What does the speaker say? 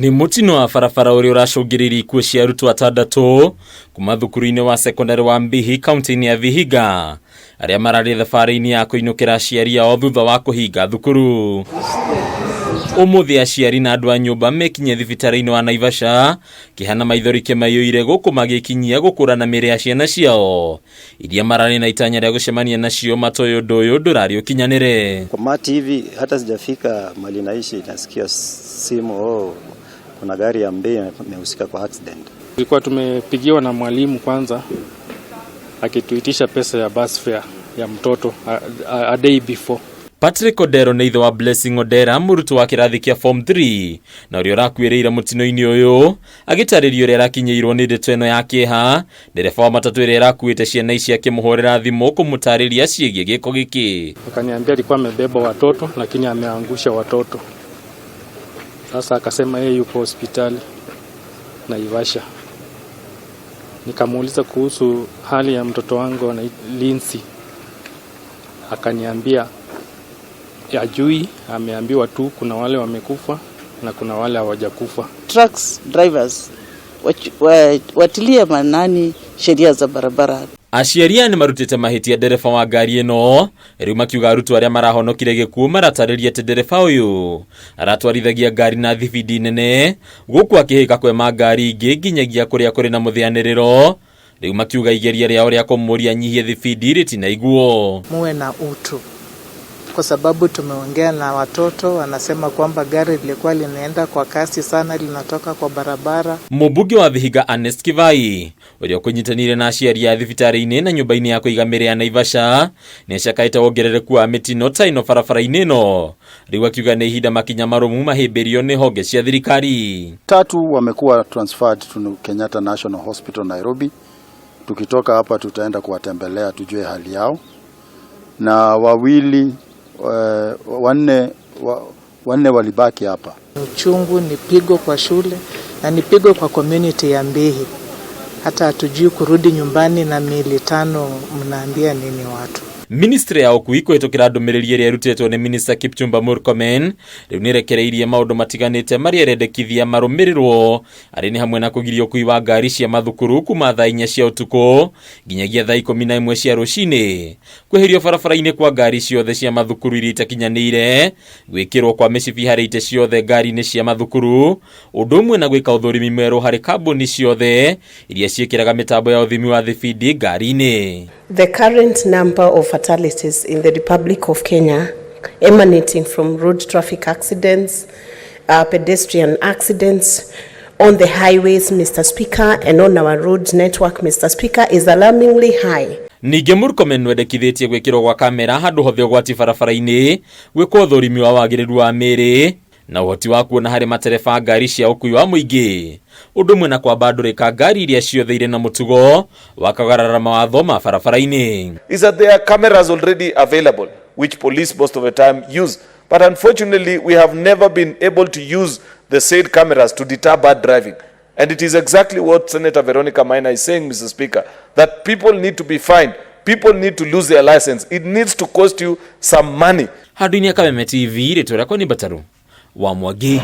Ni mutino wa barabara uria uracungiririe ikuo cia arutwo atandatu kuma thukuru-ini wa secondary wa MIIRI kaunti-ini ya Vihiga aria marari thabarĩ-ini ya kuinukira aciari ao thutha wa kuhinga thukuru. Umuthi aciari na andu a nyumba mekinye thibitari-ini wa Naivasha kihana maithori kĩmaiyũire gũkũ magĩkinyia gũkũrana mĩĩrĩ ya ciana ciao iria marari na itanya rĩa gũcemania nacio matoyo ndoyo ndũrari ũkinyanĩre. Kwa mati hivi hata sijafika mali naishi nasikia simu kuna gari ya mbea imehusika kwa accident. Tulikuwa tumepigiwa na mwalimu kwanza akituitisha pesa ya bus fare ya mtoto a day before. Patrick Odero nĩ ithe wa Blessing Odera mũrutwo wa kĩrathi kĩa form 3 na ũrĩa ũrakuĩrĩire mũtino-inĩ ũyũ agĩtarĩria ũrĩa arakinyĩirwo nĩ ndeto ĩno ya KIEHA. Ndereba wa matatu ĩrĩa ĩrakuĩte ciana ici akĩmũhũrĩra thimũ kũmũtarĩria ciĩgiĩ gĩko gĩkĩ. Akaniambia alikuwa amebeba watoto lakini ameangusha watoto. Sasa akasema yeye yuko hospitali Naivasha. Nikamuuliza kuhusu hali ya mtoto wangu na Lindsay. Akaniambia hajui, ameambiwa tu kuna wale wamekufa na kuna wale hawajakufa. Trucks drivers watilie manani sheria za barabara. Aciari ni marutite mahitia ndereba wa ngari ĩno rĩu makiuga arutwo arĩa marahonokire gĩkuũ maratarĩria atĩ ndereba ũyũ aratwarithagia ngari na thibidi nene gũkũ akĩhĩka kwema ngari ingĩ nginyagia kũrĩa kũrĩ na mũthĩanĩrĩro. Rĩu makiuga igeria rĩao rĩa kũmũria nyihie thibidi rĩtinaiguo. Muwe na utu, kwa sababu tumeongea na watoto wanasema kwamba gari lilikuwa linaenda kwa kasi sana linatoka kwa barabara. Mũmbunge wa Vihiga Ernest Kivai ũrĩa ũkũnyitanĩire na aciari ya thibitari-ini na nyũmba-inĩ ya kũiga mĩĩrĩ ya Naivasha nĩacakaĩte wongerereku wa mĩtino ta ĩno barabara-inĩ ĩno. Rĩu akiuga nĩ ihinda makinya marũmu mahĩmbĩrio nĩ honge cia thirikari. Tatu wamekuwa transferred to Kenyatta National Hospital Nairobi. Tukitoka hapa tutaenda kuwatembelea tujue hali yao, na wawili wanne walibaki hapa. Uchungu ni pigo kwa shule na ni pigo kwa community ya MIIRI. Hata hatujui kurudi nyumbani na miili 5 mnaambia nini watu. Ministry ya ũkui kũhĩtũkĩra ndũmĩrĩri ĩrĩa ĩrutĩtwo nĩ Minister Kipchumba Murkomen rĩu nĩrekereirie maũndũ matiganĩte marĩa arendekithia marũmĩrĩrwo arĩ nĩ hamwe na kũgiria ũkui wa ngari cia mathukuru kuma thaa 4 cia ũtukũ nginyagia thaa 11 cia rũcinĩ, kweherio barabara-inĩ kwa ngari ciothe cia mathukuru iria itakinyanĩire, gwĩkĩrwo kwa mĩcibi harĩ itĩ ciothe ngari-inĩ cia mathukuru, ũndũ ũmwe na gwĩka ũthũrimi mwerũ harĩ kambuni ciothe iria ciĩkĩraga mĩtambo ya ũthimi wa thibidi ngari-inĩ. The current number of fatalities in the Republic of Kenya emanating from road traffic accidents, pedestrian accidents on the highways, Mr. Speaker, and on our road network, Mr. Speaker, is alarmingly high. Ningĩ Murkomen wendekithĩtie gwĩkĩrwo gwa kamera handũ hothe ũgwati barabara-inĩ, gwĩkwo ũthũrimi wa wagĩrĩru wa mĩĩrĩ na ũhoti wa kuona harĩ matereba ngari cia ũkui wa mũingĩ, ũndũ ũmwe na kwamba ndũrĩka ngari iria ciothe irĩ na mũtugo wa kagarara mawatho ma barabara-inĩ. Is that there are cameras already available which police most of the time use, but unfortunately we have never been able to use the said cameras to deter bad driving. And it is exactly what Senator Veronica Maina is saying, Mr. Speaker, that people need to be fined, people need to lose their license. It needs to cost you some money. Handũ-inĩ ya Kameme TV rĩtwa rĩakwa nĩ Bataru wa Mwangi.